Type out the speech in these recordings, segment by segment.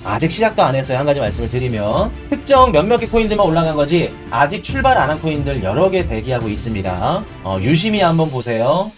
아직 시작도 안 했어요. 한 가지 말씀을 드리면 특정 몇몇 개 코인들만 올라간 거지 아직 출발 안 한 코인들 여러 개 대기하고 있습니다. 유심히 한번 보세요.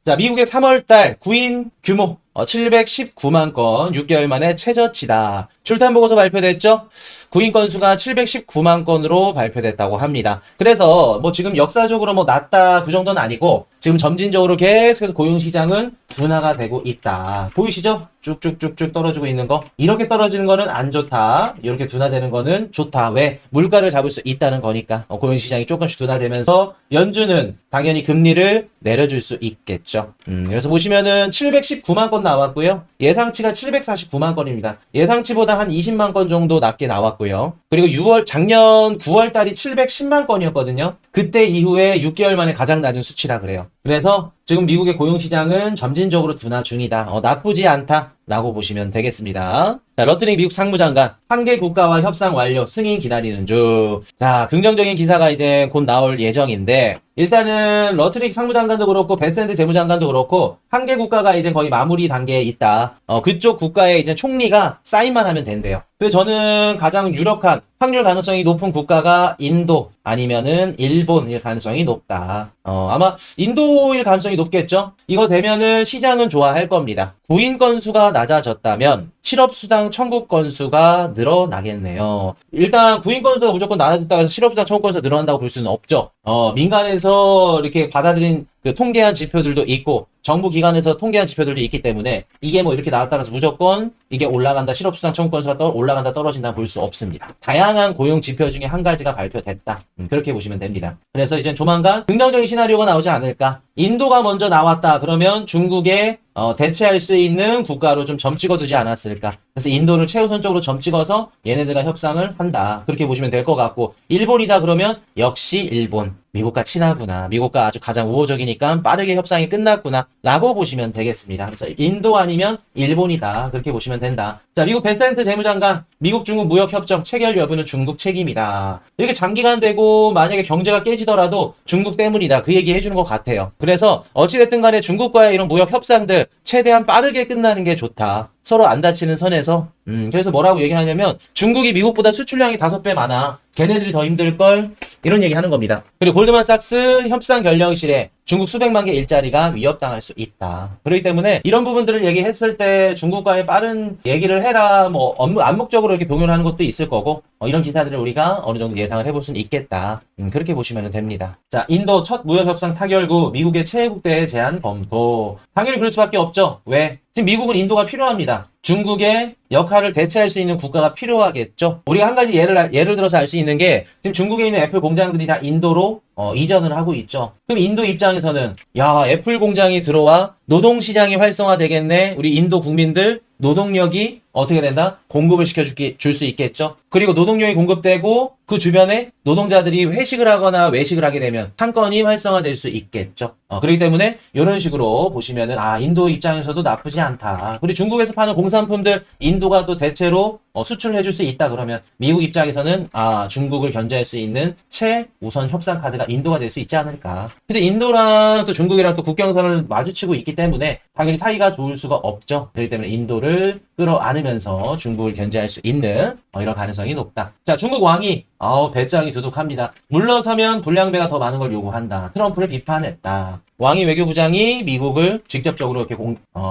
자, 미국의 3월달 구인 규모 719만 건, 6개월 만에 최저치다. 출탄 보고서 발표됐죠? 구인 건수가 719만 건으로 발표됐다고 합니다. 그래서 뭐 지금 역사적으로 뭐 낮다 그 정도는 아니고 지금 점진적으로 계속해서 고용시장은 둔화가 되고 있다. 보이시죠? 쭉쭉쭉쭉 떨어지고 있는 거. 이렇게 떨어지는 거는 안 좋다. 이렇게 둔화되는 거는 좋다. 왜? 물가를 잡을 수 있다는 거니까. 고용시장이 조금씩 둔화되면서 연준은 당연히 금리를 내려줄 수 있겠죠. 그래서 보시면은 719만 건 나왔고요. 예상치가 749만 건입니다. 예상치보다 한 20만 건 정도 낮게 나왔고요. 그리고 작년 9월 달이 710만 건이었거든요. 그때 이후에 6개월 만에 가장 낮은 수치라 그래요. 그래서 지금 미국의 고용시장은 점진적으로 둔화 중이다. 나쁘지 않다라고 보시면 되겠습니다. 자, 러트링 미국 상무장관, 한 개 국가와 협상 완료, 승인 기다리는 중. 자, 긍정적인 기사가 이제 곧 나올 예정인데, 일단은 러트릭 상무장관도 그렇고 벤센트 재무장관도 그렇고 한 개 국가가 이제 거의 마무리 단계에 있다. 그쪽 국가의 이제 총리가 사인만 하면 된대요. 그래서 저는 가장 유력한 확률 가능성이 높은 국가가 인도 아니면은 일본일 가능성이 높다. 아마 인도일 가능성이 높겠죠? 이거 되면은 시장은 좋아할 겁니다. 구인 건수가 낮아졌다면 실업수당 청구 건수가 늘어나겠네요. 일단 구인 건수가 무조건 낮아졌다고 해서 실업수당 청구 건수가 늘어난다고 볼 수는 없죠. 민간에서 이렇게 받아들인 그 통계한 지표들도 있고 정부 기관에서 통계한 지표들도 있기 때문에 이게 뭐 이렇게 나왔다고 해서 무조건 이게 올라간다, 실업수당 청구 건수가 올라간다, 떨어진다 볼 수 없습니다. 다양한 고용 지표 중에 한 가지가 발표됐다. 그렇게 보시면 됩니다. 그래서 이제 조만간 긍정적인 시나리오가 나오지 않을까. 인도가 먼저 나왔다 그러면 중국에 대체할 수 있는 국가로 좀 점 찍어두지 않았을까. 그래서 인도를 최우선적으로 점 찍어서 얘네들과 협상을 한다. 그렇게 보시면 될 것 같고, 일본이다 그러면 역시 일본. 미국과 친하구나. 미국과 아주 가장 우호적이니까 빠르게 협상이 끝났구나. 라고 보시면 되겠습니다. 그래서 인도 아니면 일본이다. 그렇게 보시면 된다. 자, 미국 벤센트 재무장관, 미국 중국 무역협정 체결 여부는 중국 책임이다. 이렇게 장기간 되고 만약에 경제가 깨지더라도 중국 때문이다. 그 얘기 해주는 것 같아요. 그래서 어찌됐든 간에 중국과의 이런 무역 협상들 최대한 빠르게 끝나는 게 좋다. 서로 안 다치는 선에서. 그래서 뭐라고 얘기하냐면 중국이 미국보다 수출량이 5배 많아. 걔네들이 더 힘들걸? 이런 얘기 하는 겁니다. 그리고 골드만삭스 협상 결령실에 중국 수백만 개 일자리가 위협당할 수 있다. 그렇기 때문에 이런 부분들을 얘기했을 때 중국과의 빠른 얘기를 해라, 뭐 암묵적으로 이렇게 동요를 하는 것도 있을 거고, 이런 기사들을 우리가 어느 정도 예상을 해볼 수는 있겠다. 그렇게 보시면 됩니다. 자, 인도 첫 무역협상 타결 후 미국의 최애국대 제안 검토. 당연히 그럴 수밖에 없죠. 왜? 지금 미국은 인도가 필요합니다. 중국의 역할을 대체할 수 있는 국가가 필요하겠죠. 우리가 한 가지 예를 들어서 알 수 있는 게 지금 중국에 있는 애플 공장들이 다 인도로 이전을 하고 있죠. 그럼 인도 입장에서는 야, 애플 공장이 들어와 노동시장이 활성화되겠네. 우리 인도 국민들 노동력이 어떻게 된다? 공급을 줄 수 있겠죠. 그리고 노동력이 공급되고 그 주변에 노동자들이 회식을 하거나 외식을 하게 되면 상권이 활성화될 수 있겠죠. 그렇기 때문에 이런 식으로 보시면은 인도 입장에서도 나쁘지 않다. 그리고 중국에서 파는 공산품들 인도가 또 대체로 수출을 해줄 수 있다 그러면 미국 입장에서는 중국을 견제할 수 있는 최우선 협상 카드가 인도가 될 수 있지 않을까. 근데 인도랑 또 중국이랑 또 국경선을 마주치고 있기 때문에 당연히 사이가 좋을 수가 없죠. 그렇기 때문에 인도를 끌어안으면서 중국을 견제할 수 있는 이런 가능성이 높다. 자, 중국 왕이 배짱이 두둑합니다. 물러서면 불량배가 더 많은 걸 요구한다. 트럼프를 비판했다. 왕이 외교부장이 미국을 직접적으로 이렇게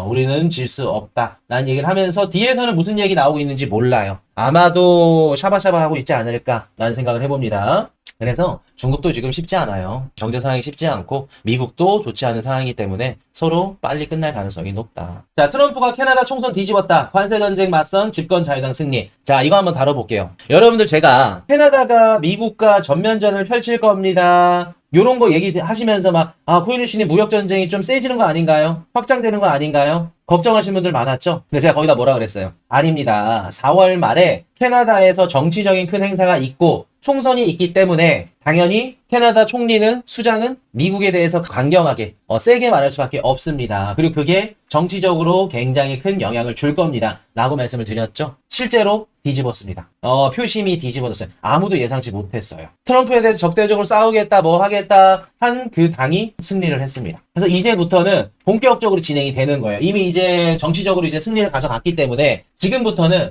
우리는 질 수 없다 라는 얘기를 하면서 뒤에서는 무슨 얘기 나오고 있는지 몰라요. 아마도 샤바샤바 하고 있지 않을까 라는 생각을 해봅니다. 그래서 중국도 지금 쉽지 않아요. 경제 상황이 쉽지 않고 미국도 좋지 않은 상황이기 때문에 서로 빨리 끝날 가능성이 높다. 자, 트럼프가 캐나다 총선 뒤집었다. 관세 전쟁 맞선 집권 자유당 승리. 자, 이거 한번 다뤄볼게요. 여러분들, 제가 캐나다가 미국과 전면전을 펼칠 겁니다. 요런 거 얘기하시면서 코인유신이 무역전쟁이 좀 세지는 거 아닌가요? 확장되는 거 아닌가요? 걱정하시는 분들 많았죠? 근데 제가 거기다 뭐라 그랬어요? 아닙니다. 4월 말에 캐나다에서 정치적인 큰 행사가 있고 총선이 있기 때문에 당연히 캐나다 총리는 수장은 미국에 대해서 강경하게 세게 말할 수밖에 없습니다. 그리고 그게 정치적으로 굉장히 큰 영향을 줄 겁니다. 라고 말씀을 드렸죠. 실제로 뒤집었습니다. 표심이 뒤집어졌어요. 아무도 예상치 못했어요. 트럼프에 대해서 적대적으로 싸우겠다, 뭐 하겠다 한 그 당이 승리를 했습니다. 그래서 이제부터는 본격적으로 진행이 되는 거예요. 이미 이제 정치적으로 이제 승리를 가져갔기 때문에 지금부터는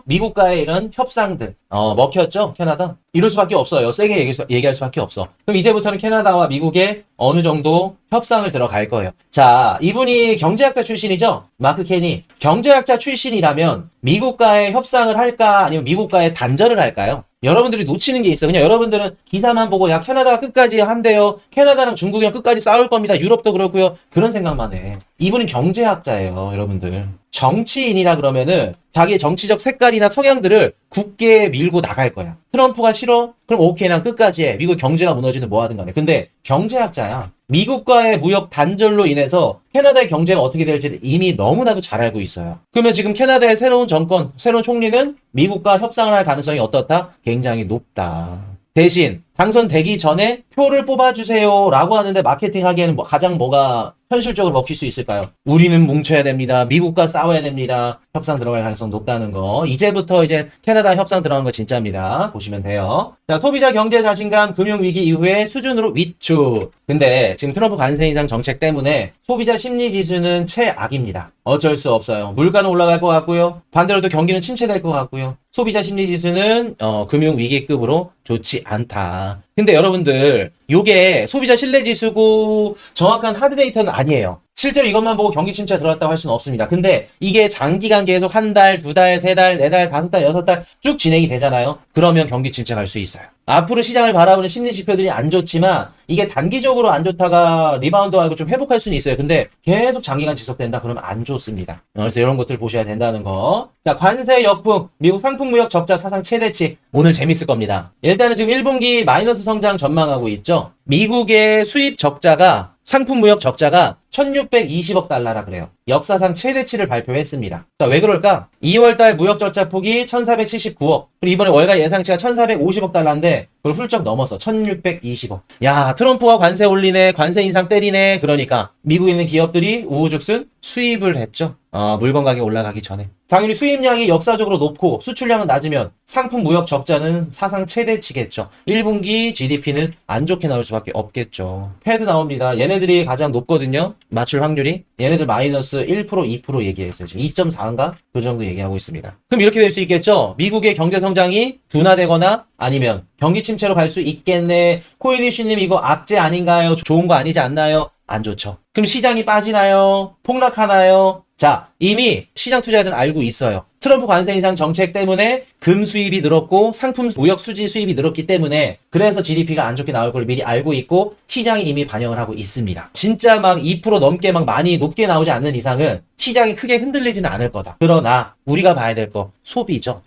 미국과의 이런 협상들, 먹혔죠? 캐나다? 이럴 수밖에 없어요. 세게 얘기할 수밖에 없어. 그럼 이제부터는 캐나다와 미국의 어느 정도 협상을 들어갈 거예요. 자, 이분이 경제학자 출신이죠? 마크 케니. 경제학자 출신이라면 미국과의 협상을 할까? 아니면 미국과의 단절을 할까요? 여러분들이 놓치는 게 있어요. 그냥 여러분들은 기사만 보고 야 캐나다가 끝까지 한대요. 캐나다랑 중국이랑 끝까지 싸울 겁니다. 유럽도 그렇고요. 그런 생각만 해. 이분은 경제학자예요. 여러분들. 정치인이라 그러면은 자기의 정치적 색깔이나 성향들을 굳게 밀고 나갈 거야. 트럼프가 싫어? 그럼 오케이 난 끝까지 해. 미국 경제가 무너지는 뭐 하든 간에. 근데 경제학자야. 미국과의 무역 단절로 인해서 캐나다의 경제가 어떻게 될지를 이미 너무나도 잘 알고 있어요. 그러면 지금 캐나다의 새로운 정권, 새로운 총리는 미국과 협상을 할 가능성이 어떻다? 굉장히 높다. 대신 당선되기 전에 표를 뽑아주세요 라고 하는데 마케팅하기에는 가장 뭐가 현실적으로 먹힐 수 있을까요? 우리는 뭉쳐야 됩니다. 미국과 싸워야 됩니다. 협상 들어갈 가능성 높다는 거. 이제부터 이제 캐나다 협상 들어가는 거 진짜입니다. 보시면 돼요. 자, 소비자 경제 자신감 금융위기 이후에 수준으로 위축. 근데 지금 트럼프 관세 인상 정책 때문에 소비자 심리 지수는 최악입니다. 어쩔 수 없어요. 물가는 올라갈 것 같고요. 반대로 또 경기는 침체될 것 같고요. 소비자 심리 지수는 금융위기급으로 좋지 않다. 근데 여러분들 요게 소비자 신뢰 지수고 정확한 하드 데이터는 아니에요. 실제로 이것만 보고 경기 침체 들어갔다고 할 수는 없습니다. 근데 이게 장기간 계속 한 달, 두 달, 세 달, 네 달, 다섯 달, 여섯 달 쭉 진행이 되잖아요. 그러면 경기 침체 갈 수 있어요. 앞으로 시장을 바라보는 심리 지표들이 안 좋지만 이게 단기적으로 안 좋다가 리바운드하고 좀 회복할 수는 있어요. 근데 계속 장기간 지속된다 그러면 안 좋습니다. 그래서 이런 것들 보셔야 된다는 거. 자, 관세 역풍, 미국 상품 무역 적자 사상 최대치. 오늘 재밌을 겁니다. 일단은 지금 1분기 마이너스 성장 전망하고 있죠. 미국의 수입 적자가 상품 무역 적자가 1620억 달러라 그래요. 역사상 최대치를 발표했습니다. 자, 왜 그럴까? 2월달 무역 적자 폭이 1479억. 그리고 이번에 월가 예상치가 1450억 달러인데 그걸 훌쩍 넘어서 1620억. 야, 트럼프가 관세 올리네, 관세 인상 때리네. 그러니까 미국에 있는 기업들이 우후죽순 수입을 했죠. 물건 가격 올라가기 전에. 당연히 수입량이 역사적으로 높고 수출량은 낮으면 상품 무역 적자는 사상 최대치겠죠. 1분기 GDP는 안 좋게 나올 수밖에 없겠죠. 패드 나옵니다. 얘네들이 가장 높거든요. 맞출 확률이. 얘네들 마이너스 1%, 2% 얘기했어요. 지금 2.4인가? 그 정도 얘기하고 있습니다. 그럼 이렇게 될 수 있겠죠. 미국의 경제 성장이 둔화되거나 아니면 경기 침체로 갈 수 있겠네. 코일리슈님 이거 악재 아닌가요? 좋은 거 아니지 않나요? 안 좋죠. 그럼 시장이 빠지나요? 폭락하나요? 자, 이미 시장 투자자들은 알고 있어요. 트럼프 관세 인상 정책 때문에 금 수입이 늘었고 상품 무역 수지 수입이 늘었기 때문에 그래서 GDP가 안 좋게 나올 걸 미리 알고 있고 시장이 이미 반영을 하고 있습니다. 진짜 막 2% 넘게 막 많이 높게 나오지 않는 이상은 시장이 크게 흔들리지는 않을 거다. 그러나 우리가 봐야 될 거 소비죠.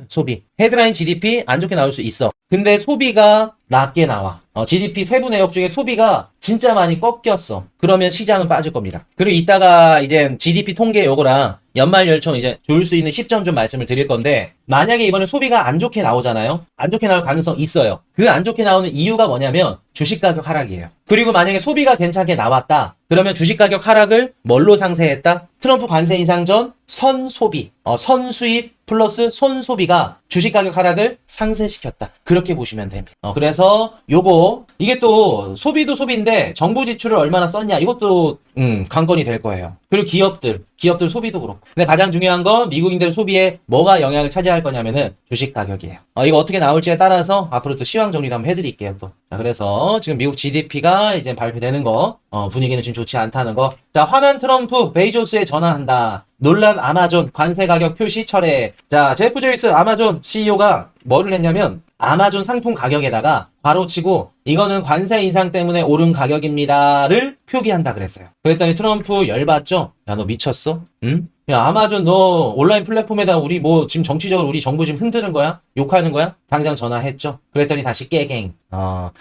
소비. 헤드라인 GDP 안 좋게 나올 수 있어. 근데 소비가 낮게 나와. GDP 세부 내역 중에 소비가 진짜 많이 꺾였어. 그러면 시장은 빠질 겁니다. 그리고 이따가 이제 GDP 통계 요거랑 연말 열총 이제 줄 수 있는 시점 좀 말씀을 드릴 건데 만약에 이번에 소비가 안 좋게 나오잖아요. 안 좋게 나올 가능성 있어요. 그 안 좋게 나오는 이유가 뭐냐면 주식 가격 하락이에요. 그리고 만약에 소비가 괜찮게 나왔다. 그러면 주식 가격 하락을 뭘로 상쇄했다? 트럼프 관세 인상 전 선소비, 선수입 플러스 손소비가 주식 가격 하락을 상쇄시켰다. 그렇게 보시면 됩니다. 그래서 요거 이게 또 소비도 소비인데 정부 지출을 얼마나 썼냐 이것도 관건이 될 거예요. 그리고 기업들 소비도 그렇고. 근데 가장 중요한 건 미국인들 소비에 뭐가 영향을 차지할 거냐면은 주식 가격이에요. 이거 어떻게 나올지에 따라서 앞으로 또 시황 정리도 한번 해드릴게요 또. 자, 그래서 지금 미국 GDP가 이제 발표되는 거 분위기는 지금 좋지 않다는 거. 자, 화난 트럼프 베이조스에 전화한다. 논란 아마존 관세 가격 표시 철회. 자, 제프 조이스 아마존 CEO가 뭐를 했냐면 아마존 상품 가격에다가 바로치고 이거는 관세 인상 때문에 오른 가격입니다를 표기한다 그랬어요. 그랬더니 트럼프 열받죠? 야, 너 미쳤어? 응? 야, 아마존 너 온라인 플랫폼에다 우리 뭐 지금 정치적으로 우리 정부 지금 흔드는 거야? 욕하는 거야? 당장 전화했죠. 그랬더니 다시 깨갱.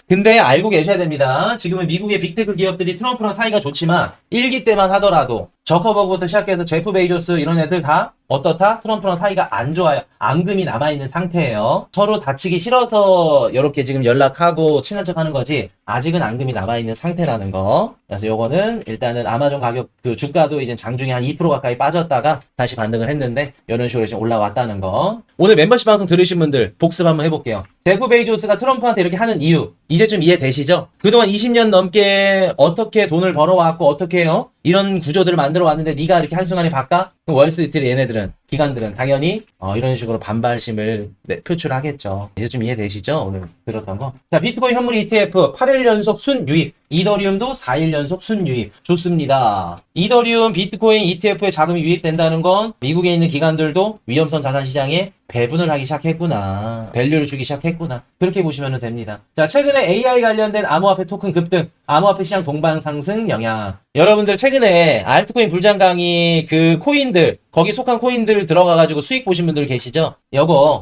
근데 알고 계셔야 됩니다. 지금은 미국의 빅테크 기업들이 트럼프랑 사이가 좋지만 1기 때만 하더라도 저커버그부터 시작해서 제프 베이조스 이런 애들 다 어떻다? 트럼프랑 사이가 안 좋아요. 앙금이 남아있는 상태예요. 서로 다치기 싫어서 이렇게 지금 연락하고 친한 척 하는 거지 아직은 앙금이 남아있는 상태라는 거. 그래서 요거는 일단은 아마존 가격 그 주가도 이제 장중에 한 2% 가까이 빠졌다가 다시 반등을 했는데 이런 식으로 지금 올라왔다는 거. 오늘 멤버십 방송 들으신 분들 복습 한번 해볼게요. 제프 베이조스가 트럼프한테 이렇게 하는 이유 이제 좀 이해되시죠? 그동안 20년 넘게 어떻게 돈을 벌어왔고 어떻게 해요? 이런 구조들을 만들어 왔는데 네가 이렇게 한순간에 바꿔? 그럼 월스트리트 얘네들은 기관들은 당연히 이런 식으로 반발심을 표출하겠죠. 이제 좀 이해되시죠? 오늘 들었던 거. 자, 비트코인 현물 ETF 8일 연속 순유입, 이더리움도 4일 연속 순유입. 좋습니다. 이더리움 비트코인 ETF에 자금이 유입된다는 건 미국에 있는 기관들도 위험성 자산 시장에 배분을 하기 시작했구나. 밸류를 주기 시작했구나. 그렇게 보시면 됩니다. 자, 최근에 AI 관련된 암호화폐 토큰 급등, 암호화폐 시장 동반 상승 영향. 여러분들 최근에 알트코인 불장 강의 그 코인들, 거기 속한 코인들 들어가가지고 수익 보신 분들 계시죠?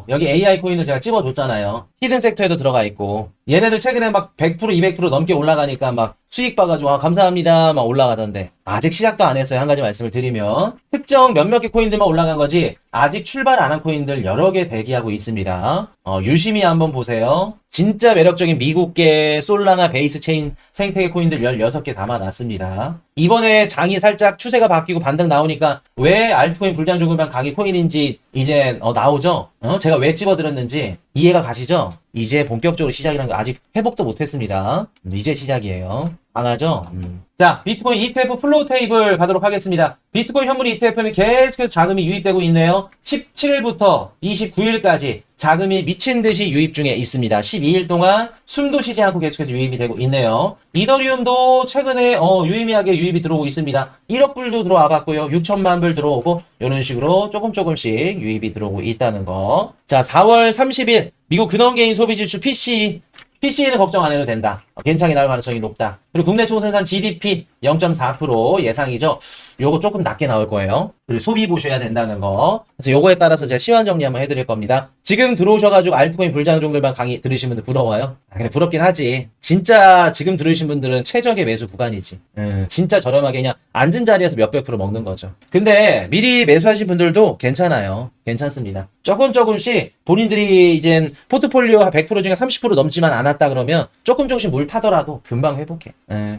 여기 AI 코인을 제가 찝어줬잖아요. 히든 섹터에도 들어가 있고. 얘네들 최근에 막 100%, 200% 넘게 올라가니까 막 수익 봐가지고 감사합니다 막 올라가던데 아직 시작도 안 했어요. 한 가지 말씀을 드리면 특정 몇몇 개 코인들만 올라간 거지 아직 출발 안 한 코인들 여러 개 대기하고 있습니다. 유심히 한번 보세요. 진짜 매력적인 미국계 솔라나 베이스 체인 생태계 코인들 16개 담아놨습니다. 이번에 장이 살짝 추세가 바뀌고 반등 나오니까 왜 알트코인 불장 조금만 강의 코인인지 이제 나오죠? 제가 왜 집어들었는지 이해가 가시죠? 이제 본격적으로 시작이라는 거 아직 회복도 못했습니다. 이제 시작이에요. 강하죠? 자, 비트코인 ETF 플로우 테이블 가도록 하겠습니다. 비트코인 현물 ETF는 계속해서 자금이 유입되고 있네요. 17일부터 29일까지 자금이 미친 듯이 유입 중에 있습니다. 12일 동안 숨도 쉬지 않고 계속해서 유입이 되고 있네요. 이더리움도 최근에 유의미하게 유입이 들어오고 있습니다. 1억 불도 들어와 봤고요. 6천만 불 들어오고 이런 식으로 조금씩 유입이 들어오고 있다는 거. 자, 4월 30일 미국 근원개인 소비지수 PCE는 걱정 안 해도 된다. 괜찮게 나올 가능성이 높다. 그리고 국내 총생산 GDP 0.4% 예상이죠. 요거 조금 낮게 나올 거예요. 그리고 소비 보셔야 된다는 거. 그래서 요거에 따라서 제가 시황 정리 한번 해드릴 겁니다. 지금 들어오셔가지고 알트코인 불장종들만 강의 들으신 분들 부러워요? 그래 부럽긴 하지. 진짜 지금 들으신 분들은 최적의 매수 구간이지. 진짜 저렴하게 그냥 앉은 자리에서 몇백 프로 먹는 거죠. 근데 미리 매수하신 분들도 괜찮아요. 괜찮습니다. 조금씩 본인들이 이젠 포트폴리오 100% 중에 30% 넘지만 않았다 그러면 조금씩 물 타더라도 금방 회복해.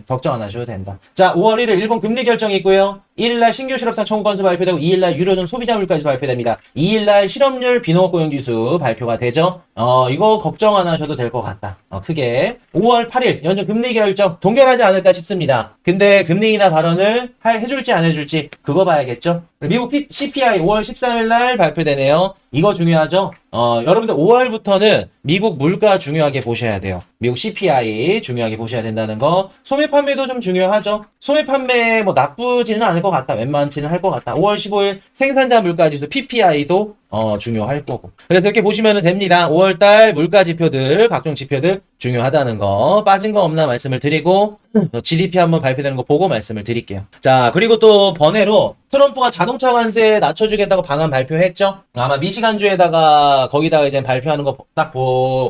걱정 안 하셔도 된다. 자, 5월 1일 일본 금리 결정이 있고요. 1일날 신규 실업상 청구 건수 발표되고 2일날 유로존 소비자 물가지수 발표됩니다. 2일날 실업률 비농업 고용지수 발표가 되죠. 이거 걱정 안 하셔도 될 것 같다. 크게 5월 8일 연준 금리 결정 동결하지 않을까 싶습니다. 근데 금리 인하 발언을 해줄지 안 해줄지 그거 봐야겠죠. 미국 CPI 5월 13일 날 발표되네요. 이거 중요하죠. 여러분들 5월부터는 미국 물가 중요하게 보셔야 돼요. 미국 CPI 중요하게 보셔야 된다는 거. 소매 판매도 좀 중요하죠. 소매 판매 뭐 나쁘지는 않을 것 같다. 웬만치는 할 것 같다. 5월 15일 생산자 물가 지수 PPI도 중요할 거고. 그래서 이렇게 보시면 됩니다. 5월달 물가 지표들, 각종 지표들 중요하다는 거. 빠진 거 없나 말씀을 드리고, GDP 한번 발표되는 거 보고 말씀을 드릴게요. 자, 그리고 또 번외로 트럼프가 자동차 관세 낮춰주겠다고 방안 발표했죠? 아마 미시간주에다가 거기다가 이제 발표하는 거 딱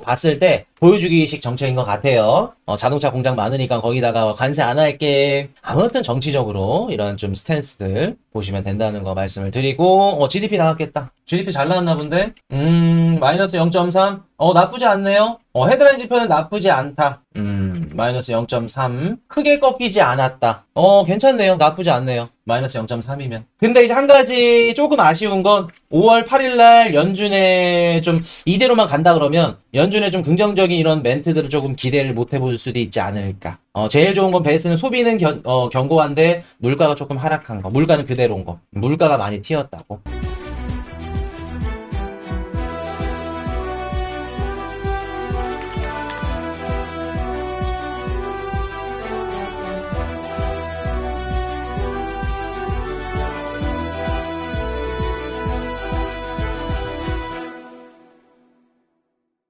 봤을 때 보여주기식 정책인 것 같아요. 자동차 공장 많으니까 거기다가 관세 안 할게. 아무튼 정치적으로 이런 좀 스탠스들 보시면 된다는 거 말씀을 드리고, GDP 나왔겠다. GDP 잘 나왔나 본데? 마이너스 0.3. 나쁘지 않네요. 헤드라인 지표는 나쁘지 않다. 마이너스 0.3. 크게 꺾이지 않았다. 괜찮네요. 나쁘지 않네요. 마이너스 0.3이면. 근데 이제 한 가지 조금 아쉬운 건 5월 8일날 연준에 좀 이대로만 간다 그러면 연준의 좀 긍정적인 이런 멘트들을 조금 기대를 못 해볼 수도 있지 않을까. 제일 좋은 건 베이스는 소비는 견고한데 물가가 조금 하락한 거. 물가는 그대로인 거. 물가가 많이 튀었다고.